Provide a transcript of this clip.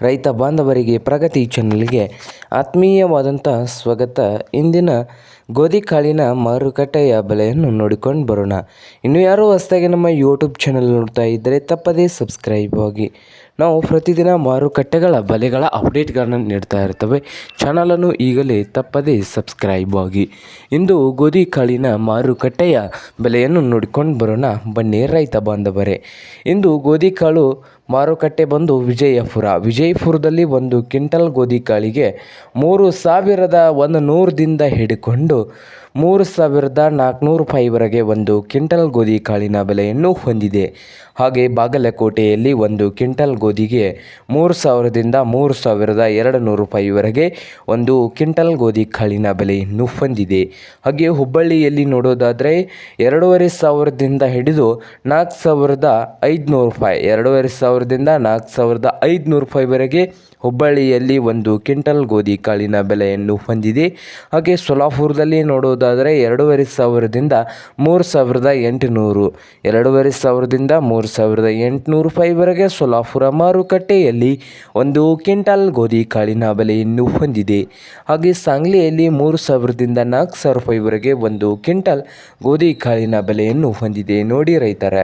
ರೈತ ಬಾಂಧವರಿಗೆ ಪ್ರಗತಿ ಚಾನಲ್ಗೆ ಆತ್ಮೀಯವಾದಂಥ ಸ್ವಾಗತ. ಇಂದಿನ ಗೋಧಿ ಕಾಳಿನ ಮಾರುಕಟ್ಟೆಯ ಬೆಲೆಯನ್ನು ನೋಡಿಕೊಂಡು ಬರೋಣ. ಇನ್ನು ಯಾರು ಹೊಸದಾಗಿ ನಮ್ಮ ಯೂಟ್ಯೂಬ್ ಚಾನಲ್ ನೋಡ್ತಾ ಇದ್ದರೆ ತಪ್ಪದೇ ಸಬ್ಸ್ಕ್ರೈಬ್ ಆಗಿ. ನಾವು ಪ್ರತಿದಿನ ಮಾರುಕಟ್ಟೆಗಳ ಬೆಲೆಗಳ ಅಪ್ಡೇಟ್ಗಳನ್ನು ನೀಡ್ತಾ ಇರ್ತವೆ. ಚಾನಲನ್ನು ಈಗಲೇ ತಪ್ಪದೇ ಸಬ್ಸ್ಕ್ರೈಬ್ ಆಗಿ. ಇಂದು ಗೋಧಿ ಕಾಳಿನ ಮಾರುಕಟ್ಟೆಯ ಬೆಲೆಯನ್ನು ನೋಡಿಕೊಂಡು ಬರೋಣ ಬನ್ನಿ ರೈತ ಬಾಂಧವರೇ. ಇಂದು ಗೋಧಿ ಕಾಳು ಮಾರುಕಟ್ಟೆ ಬಂದು ವಿಜಯಪುರದಲ್ಲಿ ಒಂದು ಕ್ವಿಂಟಲ್ ಗೋಧಿ ಕಾಳಿಗೆ 3,100ದಿಂದ ಹಿಡಿಕೊಂಡು 3,400 ರೂಪಾಯಿವರೆಗೆ ಒಂದು ಕ್ವಿಂಟಲ್ ಗೋಧಿ ಕಾಳಿನ ಬೆಲೆಯನ್ನು ಹೊಂದಿದೆ. ಹಾಗೆ ಬಾಗಲಕೋಟೆಯಲ್ಲಿ ಒಂದು ಕ್ವಿಂಟಲ್ ಗೋಧಿಗೆ 3,000ದಿಂದ 3,200 ರೂಪಾಯಿವರೆಗೆ ಒಂದು ಕ್ವಿಂಟಲ್ ಗೋಧಿ ಕಾಳಿನ ಬೆಲೆಯನ್ನು ಹೊಂದಿದೆ. ಹಾಗೆ ಹುಬ್ಬಳ್ಳಿಯಲ್ಲಿ ನೋಡೋದಾದರೆ 2,500ದಿಂದ ಹಿಡಿದು 4,500 ರೂಪಾಯಿ 2,500ದಿಂದ 4,500 ರೂಪಾಯಿವರೆಗೆ ಹುಬ್ಬಳ್ಳಿಯಲ್ಲಿ ಒಂದು ಕ್ವಿಂಟಲ್ ಗೋಧಿ ಕಾಳಿನ ಬೆಲೆಯನ್ನು ಹೊಂದಿದೆ. ಹಾಗೆ ಸೊಲ್ಲಾಪುರದಲ್ಲಿ ನೋಡೋದಾದರೆ 2,500ದಿಂದ 3,800 2,500ದಿಂದ 3,800 ರೂಪಾಯಿವರೆಗೆ ಸೊಲ್ಲಾಪುರ ಮಾರುಕಟ್ಟೆಯಲ್ಲಿ ಒಂದು ಕ್ವಿಂಟಲ್ ಗೋಧಿ ಕಾಳಿನ ಬೆಲೆಯನ್ನು ಹೊಂದಿದೆ. ಹಾಗೆ ಸಾಂಗ್ಲಿಯಲ್ಲಿ 3,000ದಿಂದ 4,000 ರೂಪಾಯಿವರೆಗೆ ಒಂದು ಕ್ವಿಂಟಲ್ ಗೋಧಿ ಕಾಳಿನ ಬೆಲೆಯನ್ನು ಹೊಂದಿದೆ. ನೋಡಿ ರೈತರ